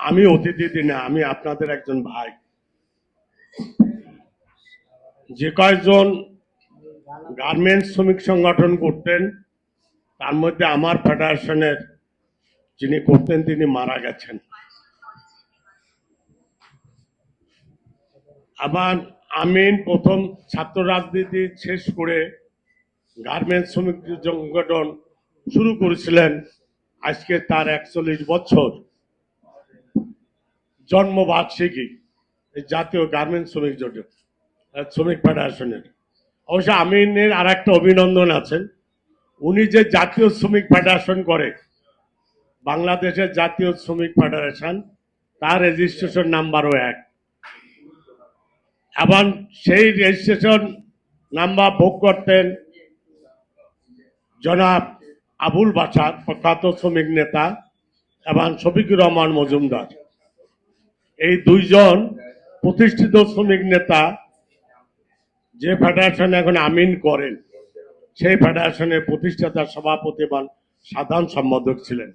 আমি অতিথি না, আমি আপনাদের একজন ভাই। যে কয়েকজন গার্মেন্টস শ্রমিক সংগঠন করতেন তার মধ্যে আমার ফেডারেশনের যিনি করতেন তিনি মারা গেছেন। আবার আমিন প্রথম ছাত্র রাজনীতি শেষ করে গার্মেন্টস শ্রমিক সংগঠন শুরু করেছিলেন। আজকে তার 41 বছর জন্মবার্ষিকী এই জাতীয় গার্মেন্টস শ্রমিক জোটের শ্রমিক ফেডারেশনের। অবশ্য আমিনের আর একটা অভিনন্দন আছে, উনি যে জাতীয় শ্রমিক ফেডারেশন করে, বাংলাদেশের জাতীয় শ্রমিক ফেডারেশন, তার রেজিস্ট্রেশন নাম্বারও 1। এবং সেই রেজিস্ট্রেশন নাম্বার ভোগ করতেন জনাব আবুল বাশার, প্রখ্যাত শ্রমিক নেতা, এবং শফিকুর রহমান মজুমদার। এই দুইজন প্রতিষ্ঠিত শ্রমিক নেতা যে ফেডারেশন এখন আমিন করেন, সেই ফেডারেশনের প্রতিষ্ঠাতা সভাপতি এবং সাধারণ সম্পাদক ছিলেন।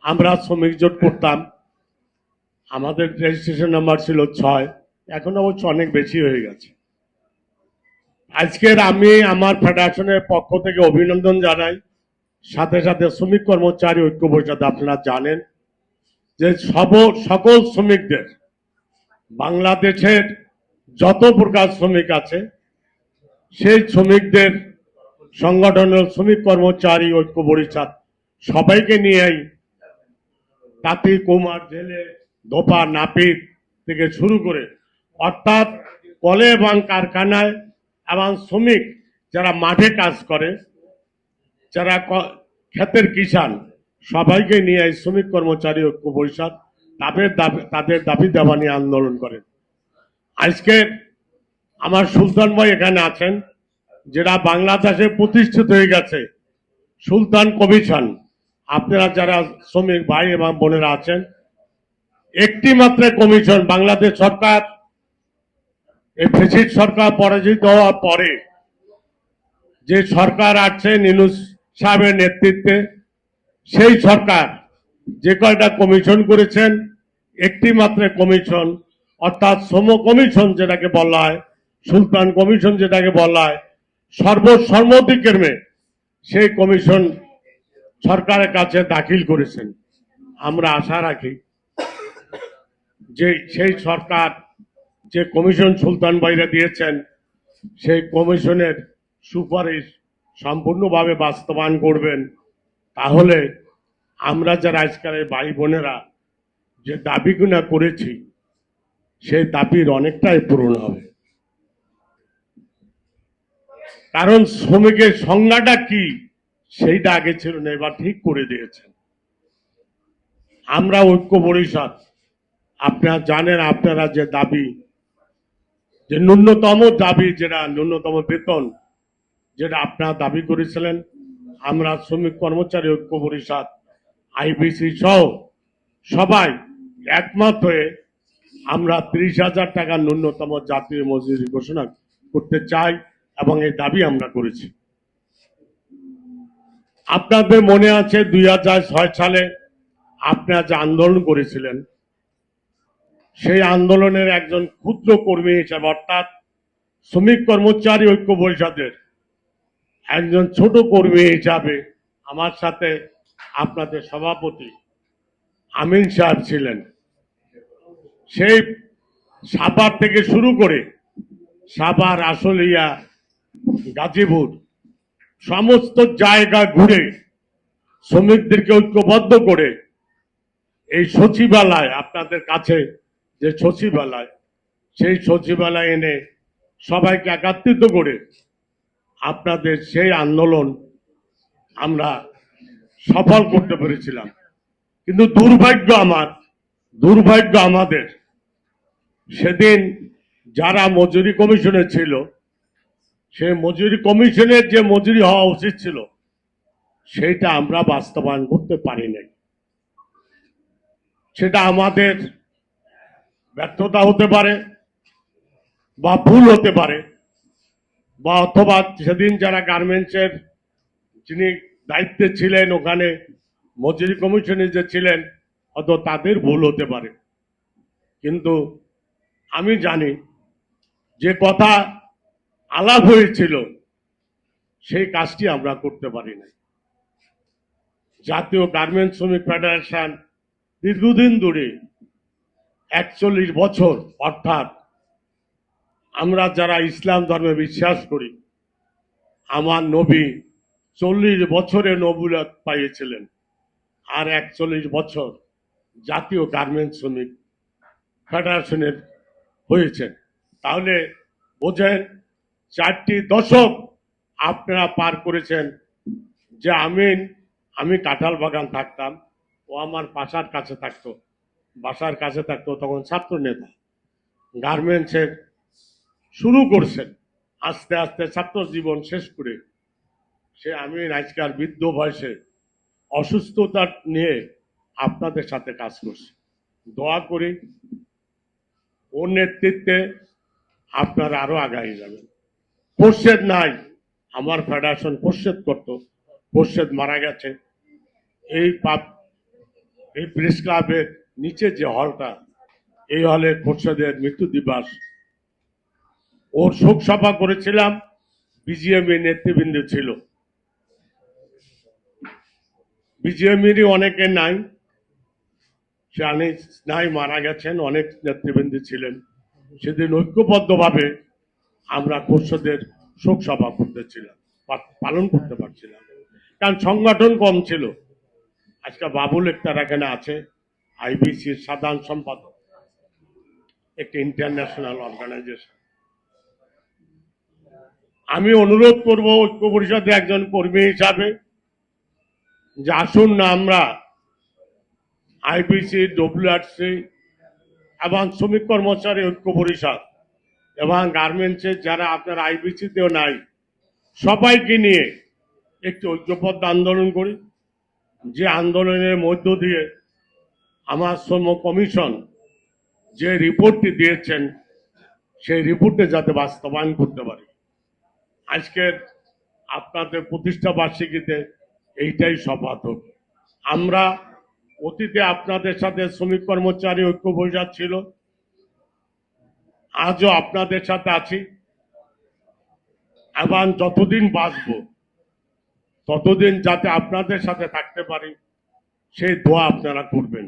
আমরা শ্রমিক জোট করতাম, আমাদের রেজিস্ট্রেশন নাম্বার ছিল 6, এখন অবশ্য অনেক বেশি হয়ে গেছে। আজকের আমি আমার ফেডারেশনের পক্ষ থেকে অভিনন্দন জানাই, সাথে সাথে শ্রমিক কর্মচারী ঐক্য পরিষদ, আপনারা জানেন যে সকল শ্রমিকদের, বাংলাদেশের যত প্রকার শ্রমিক আছে সেই শ্রমিকদের সংগঠনের শ্রমিক কর্মচারী ঐক্য পরিষদ সবাইকে নিয়েই তাঁতি, কুমার, জেলে, ধোপা, নাপিত থেকে শুরু করে অর্থাৎ কলে এবং কারখানায় এবং শ্রমিক যারা মাঠে কাজ করে, যারা ক্ষেতের কিষান, সবাইকে নিয়ে এই শ্রমিক কর্মচারী ঐক্য পরিষদ তাদের দাবি দাবা নিয়ে আন্দোলন করেন। আজকে আমার সুলতান ভাই এখানে আছেন, যেটা বাংলাদেশে প্রতিষ্ঠিত হয়ে গেছে সুলতান কমিশন। আপনারা যারা শ্রমিক ভাই এবং বোনেরা আছেন, একটি মাত্র কমিশন বাংলাদেশ সরকার, এই ফ্যাসিস্ট সরকার পরাজিত হওয়ার পরে যে সরকার আছে ইউনূস সাহেবের নেতৃত্বে, সেই সরকার যে কয়টা কমিশন করেছেন, একটি মাত্র কমিশন অর্থাৎ শ্রম কমিশন যেটাকে বলা হয়, সুলতান কমিশন যেটাকে বলা হয়, সর্বসম্মতিক্রমে সেই কমিশন সরকারের কাছে দাখিল করেছেন। আমরা আশা রাখি যে সেই সরকার যে কমিশন সুলতান ভাইরা দিয়েছেন, সেই কমিশনের সুপারিশ সম্পূর্ণভাবে বাস্তবায়ন করবেন। তাহলে আমরা যারা আজকাল ভাই বোনেরা যে দাবিগুলো করেছি, সেই দাবির অনেকটাই পূরণ হবে। কারণ শ্রমিকের সংজ্ঞাটা কি সেইটা আগে ছিল না, এবার ঠিক করে দিয়েছেন। আমরা ঐক্য পরিষদ, আপনারা জানেন, আপনারা যে দাবি, যে ন্যূনতম দাবি, যেটা ন্যূনতম বেতন, যেটা আপনারা দাবি করেছিলেন, আমরা শ্রমিক কর্মচারী ঐক্য পরিষদ, আইবিসি সহ সবাই একমত হয়ে আমরা 30,000 টাকা ন্যূনতম জাতীয় মজুরি ঘোষণা করতে চাই এবং এই দাবি আমরা করেছি। আপনাদের মনে আছে 2006 সালে আপনারা যে আন্দোলন করেছিলেন, সেই আন্দোলনের একজন ক্ষুদ্র কর্মী হিসাবে, অর্থাৎ শ্রমিক কর্মচারী ঐক্য পরিষদের একজন ছোট কর্মী হিসাবে আমার সাথে আপনাদের সভাপতি আমিন সাহেব ছিলেন। সেই সাভার থেকে শুরু করে সাভার, আশুলিয়া, গাজীপুর সমস্ত জায়গা ঘুরে শ্রমিকদেরকে ঐক্যবদ্ধ করে এই সচিবালয়, আপনাদের কাছে যে সচিবালয়, সেই সচিবালয় এনে সবাইকে একত্রিত করে আপনাদের সেই আন্দোলন আমরা সফল করতে পেরেছিলাম। কিন্তু দুর্ভাগ্য আমাদের সেদিন যারা মজুরি কমিশনে ছিল, সেই মজুরি কমিশনের যে মজুরি হওয়া উচিত ছিল সেইটা আমরা বাস্তবায়ন করতে পারি নাই। সেটা আমাদের ব্যর্থতা হতে পারে বা ভুল হতে পারে, বা অথবা সেদিন যারা গার্মেন্টসের যিনি দায়িত্বে ছিলেন, ওখানে মজুরি কমিশনে যে ছিলেন, হয়তো তাদের ভুল হতে পারে, কিন্তু আমি জানি যে কথা আলাপ হয়েছিল সেই কাজটি আমরা করতে পারি না। জাতীয় গার্মেন্টস শ্রমিক ফেডারেশন দীর্ঘদিন ধরে 41 বছর, অর্থাৎ আমরা যারা ইসলাম ধর্মে বিশ্বাস করি, আমার নবী 40 বছরে নবুয়ত পাইয়েছিলেন, আর 41 বছর জাতীয় গার্মেন্টস শ্রমিক ফেডারেশনের হয়েছেন। তাহলে বোঝেন 4টি দশক আপনারা পার করেছেন। যে আমি কাঁঠাল বাগান থাকতাম, ও আমার বাসার কাছে থাকতো, তখন ছাত্র নেতা গার্মেন্টসের শুরু করছেন, আস্তে আস্তে ছাত্র জীবন শেষ করে সে আমিন আজকাল বৃদ্ধ বয়সে অসুস্থতা নিয়ে আপনাদের সাথে কাজ করছে। দোয়া করি ওর নেতৃত্বে আপনারা আরো আগায় যাবেন। খোরশেদ নাই, আমার ফেডারেশন খোরশেদ করত, খোরশেদ মারা গেছে। এই প্রেস ক্লাবের নিচে যে হলটা, এই হলে খোরশেদের মৃত্যু দিবস, ওর শোক সভা করেছিলাম, বিজিএমই নেতৃবৃন্দ ছিল। বিজিএমইরই অনেকে নাই, নাই, মারা গেছেন, অনেক নেতৃবৃন্দ ছিলেন। সেদিন ঐক্যবদ্ধভাবে আমরা খোরশেদের শোক সভা করতেছিলাম, পালন করতে পারছিলাম, কারণ সংগঠন কম ছিল। আজকে বাবুল ইফতার এখানে আছে, আইবিসির সাধারণ সম্পাদক, একটি ইন্টারন্যাশনাল অর্গানাইজেশন। আমি অনুরোধ করব ঐক্য পরিষদে একজন কর্মী হিসাবে যে আসুন না আমরা আইবিসি, ডব্লিউআরসি এবং শ্রমিক কর্মচারী ঐক্য পরিষদ এবং গার্মেন্টসের যারা আপনার আইবিসিতেও নাই, সবাইকে নিয়ে একটি ঐক্যবদ্ধ আন্দোলন করি। যে আন্দোলনের মধ্য দিয়ে আমার শ্রম কমিশন যে রিপোর্টটি দিয়েছেন, সেই রিপোর্টে যাতে বাস্তবায়ন করতে পারি। আজকের আপনাদের প্রতিষ্ঠা বার্ষিকীতে এইটাই শপথ হোক। আমরা অতীতে আপনাদের সাথে শ্রমিক কর্মচারী ঐক্য পরিষদ ছিল, আজও আপনাদের সাথে আছি, এবং যতদিন বাঁচব ততদিন যাতে আপনাদের সাথে থাকতে পারি সেই দোয়া আপনারা করবেন।